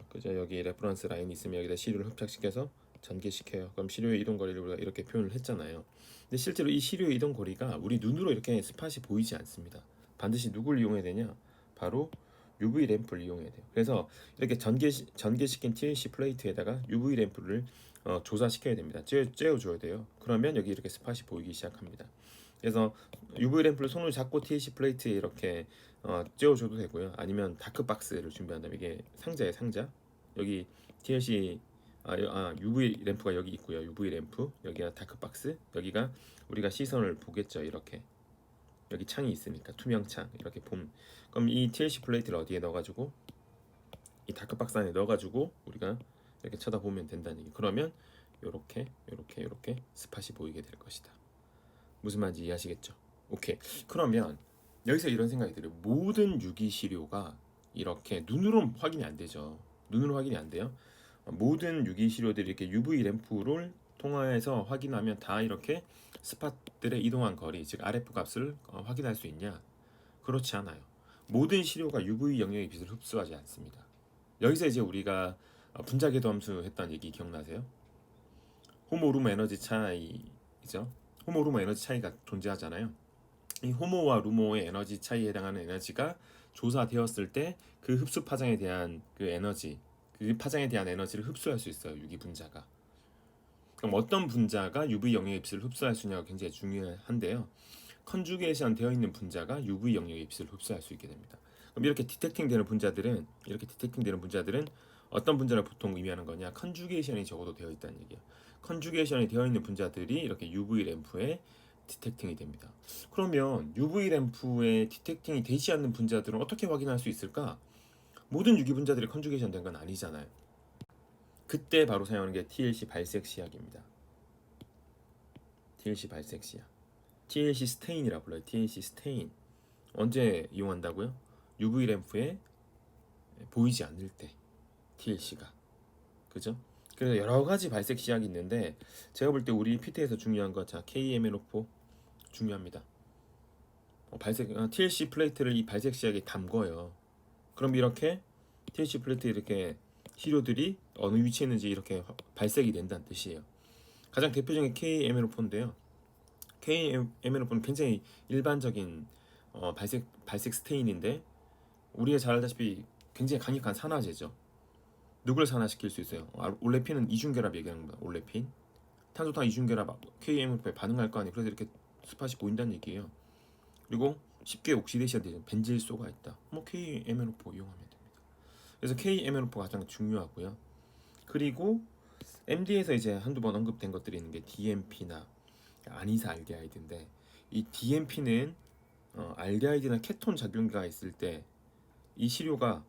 그죠? 여기 레퍼런스 라인이 있으면 여기다 시료를 흡착시켜서 전개시켜요. 그럼 시료의 이동 거리를 우리가 이렇게 표현을 했잖아요. 근데 실제로 이 시료의 이동 거리가 우리 눈으로 이렇게 스팟이 보이지 않습니다. 반드시 누굴 이용해야 되냐? 바로 UV 램프를 이용해야 돼요. 그래서 이렇게 전개시킨 TLC 플레이트에다가 UV 램프를 조사시켜야 됩니다. 쬐어줘야 돼요. 그러면 여기 이렇게 스팟이 보이기 시작합니다. 그래서 UV 램프를 손으로 잡고 TLC 플레이트에 이렇게 쬐어줘도 되고요. 아니면 다크박스를 준비한다면, 이게 상자예요, 상자. 여기 TLC UV 램프가 여기 있고요. UV 램프, 여기가 다크박스, 여기가 우리가 시선을 보겠죠. 이렇게 여기 창이 있으니까 투명 창 이렇게 봄. 그럼 이 TLC 플레이트를 어디에 넣어가지고 이 다크박스 안에 넣어가지고 우리가 이렇게 쳐다보면 된다는 얘기. 그러면 요렇게 스팟이 보이게 될 것이다. 무슨 말인지 이해하시겠죠? 오케이. 그러면 여기서 이런 생각이 들어요. 모든 유기시료가 이렇게 눈으로 확인이 안 되죠. 눈으로 확인이 안 돼요. 모든 유기시료들이 이렇게 UV 램프를 통해서 확인하면 다 이렇게 스팟들의 이동한 거리, 즉 RF 값을 확인할 수 있냐? 그렇지 않아요. 모든 시료가 UV 영역의 빛을 흡수하지 않습니다. 여기서 이제 우리가 분자궤도 함수 했던 얘기 기억나세요? 호모-루모 에너지 차이죠. 호모-루모 에너지 차이가 존재하잖아요. 이 호모와 루모의 에너지 차이에 해당하는 에너지가 조사되었을 때 그 흡수 파장에 대한 그 파장에 대한 에너지를 흡수할 수 있어요, 유기 분자가. 그럼 어떤 분자가 UV 영역의 빛을 흡수할 수 있냐가 굉장히 중요한데요. 컨주게이션 되어 있는 분자가 UV 영역의 빛을 흡수할 수 있게 됩니다. 그럼 이렇게 디텍팅 되는 분자들은 어떤 분자를 보통 의미하는 거냐? 컨주게이션이 적어도 되어 있다는 얘기예요. 컨주게이션이 되어 있는 분자들이 이렇게 UV 램프에 디텍팅이 됩니다. 그러면 UV 램프에 디텍팅이 되지 않는 분자들은 어떻게 확인할 수 있을까? 모든 유기 분자들이 컨주게이션 된 건 아니잖아요. 그때 바로 사용하는 게 TLC 발색 시약입니다. TLC 발색 시약. TLC 스테인이라 불러요. TLC 스테인. 언제 이용한다고요? UV 램프에 보이지 않을 때 TLC가. 그죠? 그래서 여러 가지 발색 시약이 있는데, 제가 볼 때 우리 PT에서 중요한 거, 자, KMNO4 중요합니다. TLC 플레이트를 이 발색 시약에 담궈요. 그럼 이렇게 TLC 플레이트 이렇게 시료들이 어느 위치에 있는지 이렇게 발색이 된다는 뜻이에요. 가장 대표적인 KMNO4인데요. KMNO4는 굉장히 일반적인 발색 스테인인데, 우리가 잘 알다시피 굉장히 강력한 산화제죠. 누굴 산화시킬 수 있어요? 올레핀은 이중결합 얘기하는 겁니다. 올레핀, 탄소탄 이중결합 KMNO4에 반응할 거 아니에요. 그래서 이렇게 스팟이 보인다는 얘기예요. 그리고 쉽게 옥시데이션 되는 벤질소가 있다. KMNO4 이용하면 됩니다. 그래서 KMNO4가 가장 중요하고요. 그리고 MD에서 이제 한두 번 언급된 것들이 있는 게 DMP나 아니사알데하이드인데, 이 DMP는 알데하이드나 케톤 작용기가 있을 때 이 시료가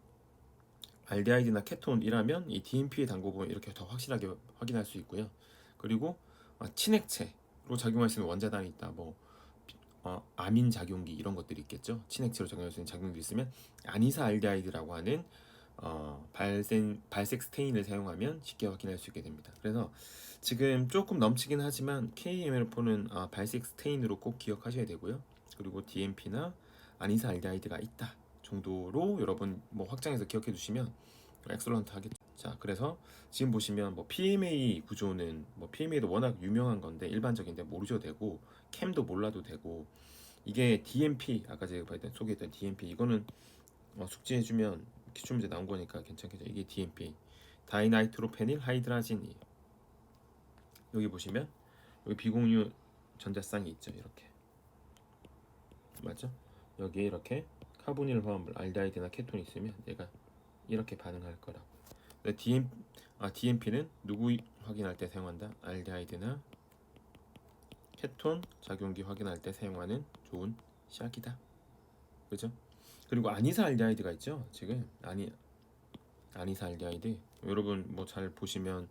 알데하이드나 케톤이라면 이 DMP의 당고분 이렇게 더 확실하게 확인할 수 있고요. 그리고 친액체로 작용할 수 있는 원자단이 있다. 뭐 아민 작용기 이런 것들이 있겠죠. 친액체로 작용할 수 있는 작용들이 있으면 아니사 알데하이드라고 하는 발색 스테인을 사용하면 쉽게 확인할 수 있게 됩니다. 그래서 지금 조금 넘치긴 하지만 KML4는 발색 스테인으로 꼭 기억하셔야 되고요. 그리고 DMP나 아니사 알데하이드가 있다 정도로 여러분 뭐 확장해서 기억해 두시면 엑설런트 하겠죠. 자, 그래서 지금 보시면 뭐 PMA 구조는 뭐 PMA도 워낙 유명한 건데 일반적인데 모르셔도 되고 캠도 몰라도 되고, 이게 DMP 아까 제가 소개했던 DMP 이거는 숙지해주면 기출문제 나온 거니까 괜찮겠죠. 이게 DMP 다이나이트로페닐 하이드라진이에요. 여기 보시면 여기 비공유 전자쌍이 있죠. 이렇게 맞죠? 여기에 이렇게 카보닐 화합물 알데하이드나 케톤이 있으면 얘가 이렇게 반응할 거라. DMP는 누구 확인할 때 사용한다? 알데하이드나 케톤 작용기 확인할 때 사용하는 좋은 시약이다. 그죠? 그리고 아니사 알데하이드가 있죠. 지금 아니사 알데하이드 여러분 뭐 잘 보시면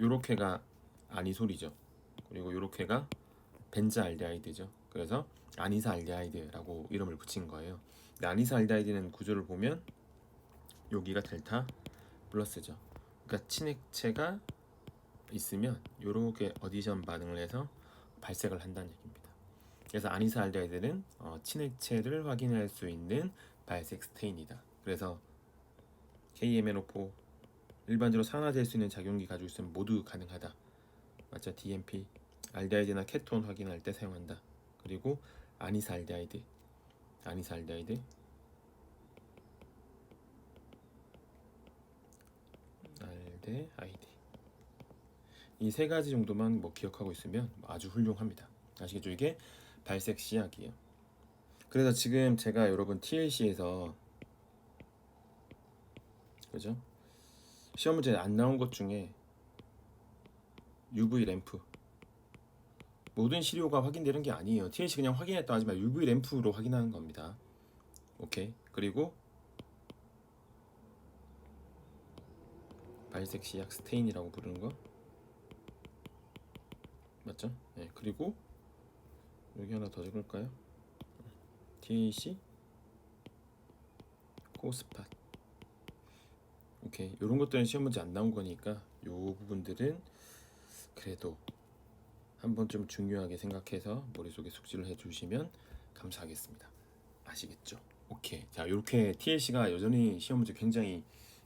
요렇게가 아니솔이죠. 그리고 요렇게가 벤자 알데하이드죠. 그래서 아니사 알데하이드라고 이름을 붙인 거예요. 근데 아니사 알데하이드는 구조를 보면 여기가 델타 플러스죠. 그러니까 친액체가 있으면 요렇게 어디션 반응을 해서 발색을 한다는 얘기입니다. 그래서 아니사 알데하이드는 친액체를 확인할 수 있는 발색 스테인이다. 그래서 KMNO4 일반적으로 산화될 수 있는 작용기 가지고 있으면 모두 가능하다. 맞죠? DMP 알데하이드나 케톤 확인할 때 사용한다. 그리고 아니사 알데하이드 알데하이드 이 세 가지 정도만 뭐 기억하고 있으면 아주 훌륭합니다. 아시겠죠? 이게 발색 시약이에요. 그래서 지금 제가 여러분 TLC에서 그죠? 시험 문제 안 나온 것 중에 UV 램프 모든 시료가 확인되는 게 아니에요. TLC 그냥 확인했다 하지만 UV 램프로 확인하는 겁니다. 오케이. 그리고 발색 시약 스테인이라고 부르는 거 맞죠? 네. 그리고 여기 하나 더 적을까요? TLC 코스팟. 오케이. 이런 것들은 시험 문제 안 나온 거니까 요 부분들은 그래도 한번 좀 중요하게 생각해서 머릿속에 숙지를 해주시면 감사하겠습니다. 아시겠죠? 오케이. 자, 이렇게 TLC가 여전히 시험 문제 굉장히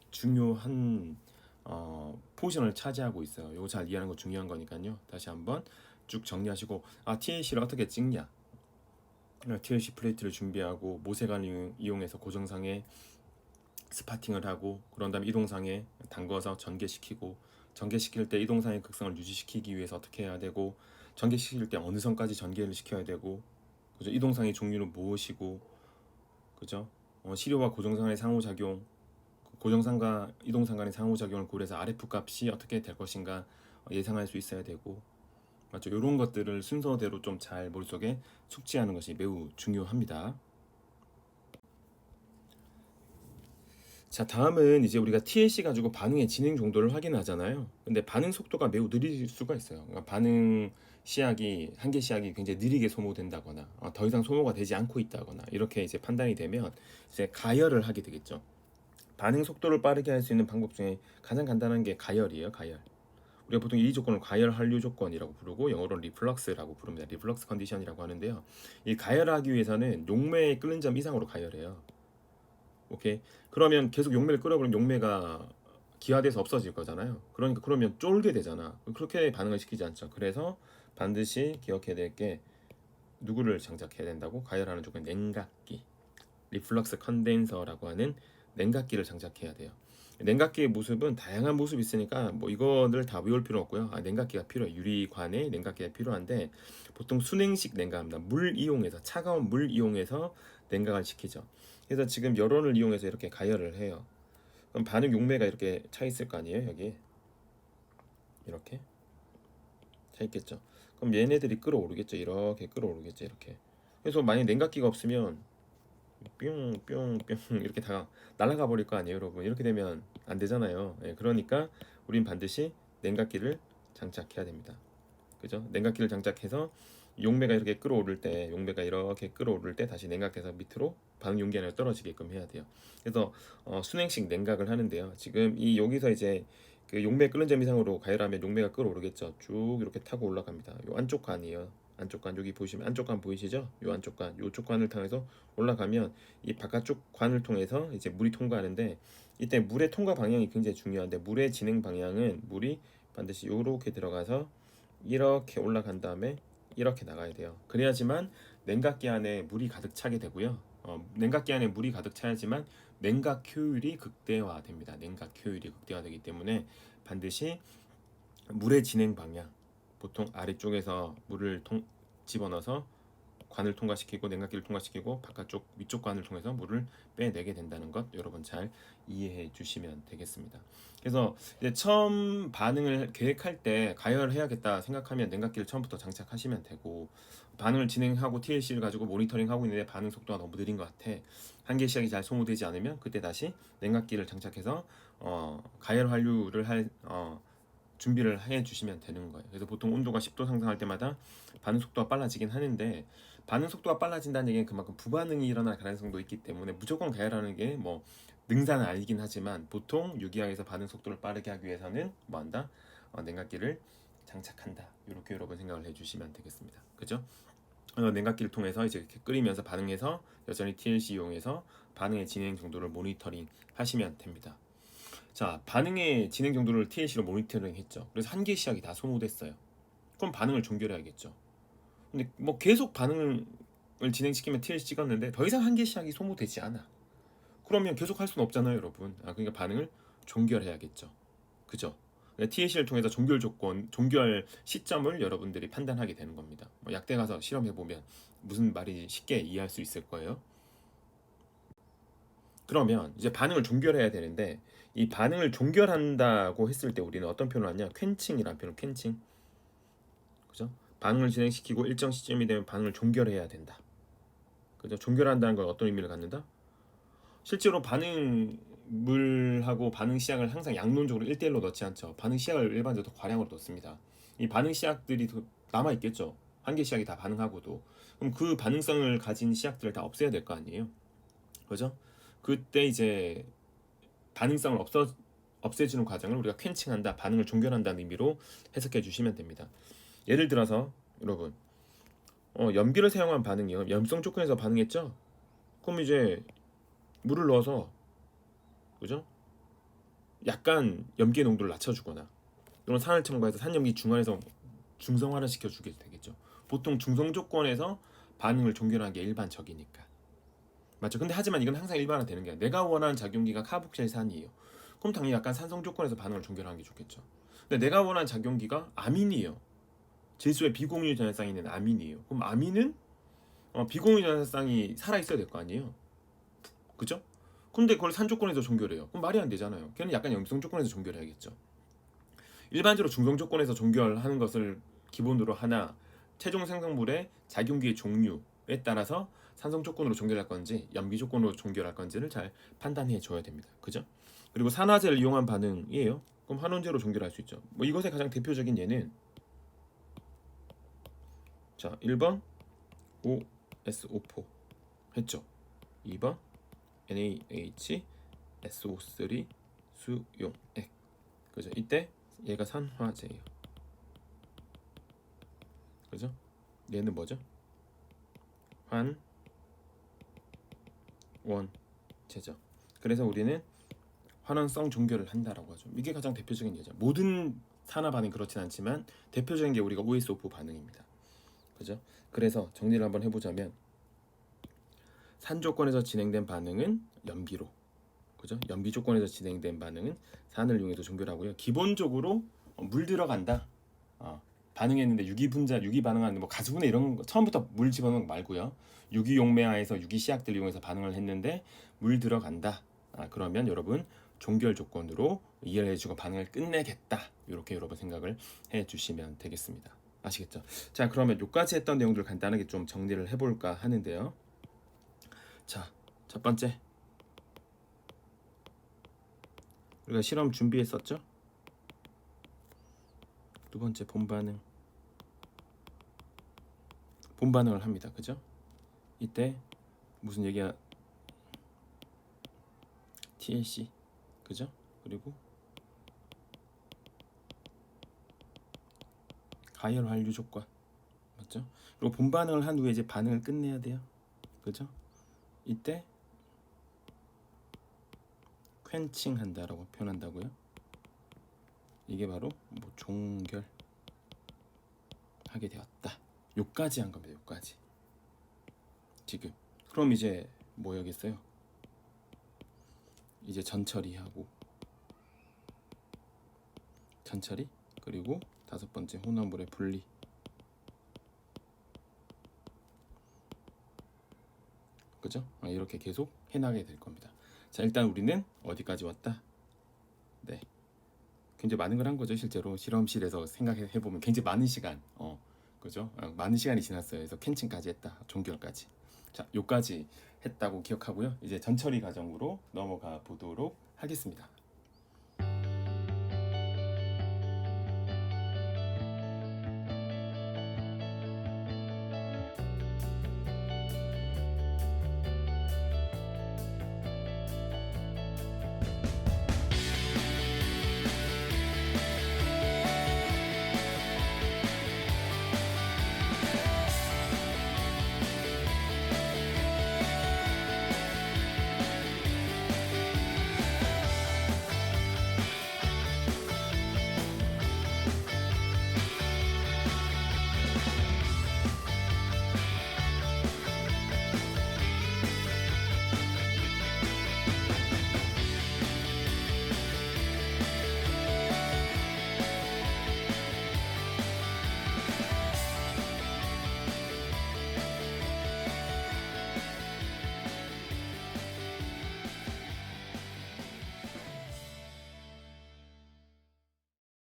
중요한 포지션을 차지하고 있어요. 이거 잘 이해하는 거 중요한 거니까요. 다시 한번 쭉 정리하시고 TLC를 어떻게 찍냐? TLC 플레이트를 준비하고 모세관을 이용해서 고정상에 스파팅을 하고 그런 다음에 이동상에 담궈서 전개시키고 전개시킬 때 이동상의 극성을 유지시키기 위해서 어떻게 해야 되고 전개시킬 때 어느 선까지 전개를 시켜야 되고 그죠? 이동상의 종류는 무엇이고 그죠? 시료와 고정상의 상호작용 고정상과 이동상 간의 상호작용을 고려해서 RF 값이 어떻게 될 것인가 예상할 수 있어야 되고 맞죠? 이런 것들을 순서대로 좀 잘 머릿속에 숙지하는 것이 매우 중요합니다. 자, 다음은 이제 우리가 TLC 가지고 반응의 진행 정도를 확인하잖아요. 근데 반응 속도가 매우 느릴 수가 있어요. 그러니까 반응 시약이 한 개 시약이 굉장히 느리게 소모된다거나 더 이상 소모가 되지 않고 있다거나 이렇게 이제 판단이 되면 이제 가열을 하게 되겠죠. 반응 속도를 빠르게 할 수 있는 방법 중에 가장 간단한 게 가열이에요. 가열. 우리가 보통 이 조건을 가열 한류 조건이라고 부르고 영어로 리플럭스라고 부릅니다. 리플럭스 컨디션이라고 하는데요. 이 가열하기 위해서는 용매에 끓는 점 이상으로 가열해요. 오케이. 그러면 계속 용매를 끓여버리면 용매가 기화돼서 없어질 거잖아요. 그러니까 그러면 쫄게 되잖아. 그렇게 반응을 시키지 않죠. 그래서 반드시 기억해야 될 게 누구를 장착해야 된다고? 가열하는 조건 냉각기. 리플럭스 컨덴서라고 하는 냉각기를 장착해야 돼요. 냉각기의 모습은 다양한 모습이 있으니까 뭐 이거를 다 외울 필요 없고요. 냉각기가 필요해요. 유리관에 냉각기가 필요한데 보통 순행식 냉각합니다. 물 이용해서 차가운 물 이용해서 냉각을 시키죠. 그래서 지금 열원을 이용해서 이렇게 가열을 해요. 그럼 반응 용매가 이렇게 차 있을 거 아니에요? 여기 이렇게 차 있겠죠. 그럼 얘네들이 끌어오르겠죠. 이렇게 끌어오르겠죠. 이렇게 그래서 만약 냉각기가 없으면 뿅뿅뿅 이렇게 다 날아가 버릴 거 아니에요, 여러분. 이렇게 되면 안 되잖아요. 예, 그러니까 우린 반드시 냉각기를 장착해야 됩니다. 그죠? 냉각기를 장착해서 용매가 이렇게 끌어오를 때, 용매가 이렇게 끌어오를 때 다시 냉각해서 밑으로 반응 용기 안으로 떨어지게끔 해야 돼요. 그래서 순행식 냉각을 하는데요. 지금 이 여기서 이제 그 용매 끓는 점 이상으로 가열하면 용매가 끌어오르겠죠. 쭉 이렇게 타고 올라갑니다. 요 안쪽 관이에요. 안쪽 관 여기 보시면 안쪽 관 보이시죠? 요 안쪽 관, 요쪽 관을 통해서 올라가면 이 바깥쪽 관을 통해서 이제 물이 통과하는데 이때 물의 통과 방향이 굉장히 중요한데 물의 진행 방향은 물이 반드시 요렇게 들어가서 이렇게 올라간 다음에 이렇게 나가야 돼요. 그래야지만 냉각기 안에 물이 가득 차게 되고요. 냉각기 안에 물이 가득 차야지만 냉각 효율이 극대화됩니다. 냉각 효율이 극대화되기 때문에 반드시 물의 진행 방향, 보통 아래쪽에서 물을 집어넣어서 관을 통과시키고 냉각기를 통과시키고 바깥쪽 위쪽 관을 통해서 물을 빼내게 된다는 것 여러분 잘 이해해 주시면 되겠습니다. 그래서 이제 처음 반응을 계획할 때 가열해야겠다 생각하면 냉각기를 처음부터 장착하시면 되고, 반응을 진행하고 TLC를 가지고 모니터링하고 있는데 반응 속도가 너무 느린 것 같아, 한계 시약이 잘 소모되지 않으면 그때 다시 냉각기를 장착해서 가열 환류를 할 준비를 해 주시면 되는 거예요. 그래서 보통 온도가 10도 상승할 때마다 반응 속도가 빨라지긴 하는데, 반응 속도가 빨라진다는 얘기는 그만큼 부반응이 일어날 가능성도 있기 때문에 무조건 가열하는 게 뭐 능사는 아니긴 하지만 보통 유기압에서 반응 속도를 빠르게 하기 위해서는 뭐 한다? 냉각기를 장착한다. 이렇게 여러분 생각을 해주시면 되겠습니다. 그죠? 냉각기를 통해서 이제 이렇게 끓이면서 반응해서 여전히 TLC 이용해서 반응의 진행 정도를 모니터링 하시면 됩니다. 자, 반응의 진행 정도를 TLC로 모니터링 했죠. 그래서 한계 시약이 다 소모됐어요. 그럼 반응을 종결해야겠죠. 근데 뭐 계속 반응을 진행시키면 TLC 찍었는데 더 이상 한계 시약이 소모되지 않아. 그러면 계속 할 수는 없잖아요, 여러분. 그러니까 반응을 종결해야겠죠. 그죠? TLC를 통해서 종결 조건, 종결 시점을 여러분들이 판단하게 되는 겁니다. 뭐 약대 가서 실험해 보면 무슨 말인지 쉽게 이해할 수 있을 거예요. 그러면 이제 반응을 종결해야 되는데, 이 반응을 종결한다고 했을 때 우리는 어떤 표현을 하냐? 퀸칭이라는 표현을, 퀸칭. 그죠? 반응을 진행시키고 일정 시점이 되면 반응을 종결해야 된다. 그죠? 종결한다는 건 어떤 의미를 갖는다? 실제로 반응물하고 반응 시약을 항상 양론적으로 1대1로 넣지 않죠. 반응 시약을 일반적으로 과량으로 넣습니다. 이 반응 시약들이 남아 있겠죠. 한계 시약이 다 반응하고도. 그럼 그 반응성을 가진 시약들을 다 없애야 될 거 아니에요. 그죠? 그때 이제 반응성을 없애주는 과정을 우리가 퀸칭한다, 반응을 종결한다는 의미로 해석해 주시면 됩니다. 예를 들어서 여러분, 염기를 사용한 반응이요. 염성 조건에서 반응했죠? 그럼 이제 물을 넣어서, 그죠? 약간 염기의 농도를 낮춰주거나 또는 산을 첨가해서 산염기 중간에서 중성화를 시켜주게 되겠죠. 보통 중성 조건에서 반응을 종결하는 게 일반적이니까. 맞죠? 근데 하지만 이건 항상 일반화되는 게 아니라 내가 원하는 작용기가 카복실산이에요. 그럼 당연히 약간 산성 조건에서 반응을 종결하는 게 좋겠죠. 근데 내가 원하는 작용기가 아민이에요. 질소에 비공유 전해쌍이 있는 아민이에요. 그럼 아민은 비공유 전해쌍이 살아 있어야 될 거 아니에요. 그죠? 근데 그걸 산 조건에서 종결해요. 그럼 말이 안 되잖아요. 걔는 약간 염성 조건에서 종결해야겠죠. 일반적으로 중성 조건에서 종결하는 것을 기본으로 하나, 최종 생성물의 작용기의 종류에 따라서 산성 조건으로 종결할 건지 염기 조건으로 종결할 건지를 잘 판단해 줘야 됩니다. 그죠? 그리고 산화제를 이용한 반응이에요. 그럼 환원제로 종결할 수 있죠. 뭐 이것의 가장 대표적인 예는, 자, 1번 OSO4 했죠. 2번 NaHSO3 수용액. 그죠? 이때 얘가 산화제예요. 그죠? 얘는 뭐죠? 환원제죠. 그래서 우리는 환원성 종결을 한다라고 하죠. 이게 가장 대표적인 예죠. 모든 산화 반응 그렇진 않지만 대표적인 게 우리가 OSO4 반응입니다. 그죠? 그래서 정리를 한번 해보자면, 산 조건에서 진행된 반응은 염기로, 그죠? 염기 조건에서 진행된 반응은 산을 이용해서 종결하고요. 기본적으로 물 들어간다. 반응했는데 유기 분자, 유기 반응하는 뭐 가수분해 이런 거 처음부터 물 집어넣는 거 말고요. 유기 용매하에서 유기 시약들 이용해서 반응을 했는데 물 들어간다. 그러면 여러분 종결 조건으로 이해를 해주고 반응을 끝내겠다. 이렇게 여러분 생각을 해주시면 되겠습니다. 아시겠죠? 자, 그러면 요까지 했던 내용들 간단하게 좀 정리를 해볼까 하는데요. 자, 첫 번째 우리가 실험 준비했었죠? 두 번째 본반응을 합니다. 그죠? 이때 무슨 얘기야? TLC, 그죠? 그리고 가열 환류 조건, 맞죠? 그리고 본반응을 한 후에 이제 반응을 끝내야 돼요. 그죠? 이때 퀸칭 한다라고 표현한다고요. 이게 바로 뭐 종결하게 되었다. 요까지 한 겁니다. 요까지. 지금. 그럼 이제 뭐 하겠어요? 이제 전처리하고 전처리, 그리고 다섯 번째 혼합물의 분리. 그죠? 이렇게 계속 해나가게 될 겁니다. 자, 일단 우리는 어디까지 왔다? 네, 굉장히 많은 걸 한 거죠. 실제로 실험실에서 생각해 보면 굉장히 많은 시간, 그죠? 많은 시간이 지났어요. 그래서 캔칭까지 했다, 종결까지. 자, 요까지 했다고 기억하고요. 이제 전처리 과정으로 넘어가 보도록 하겠습니다.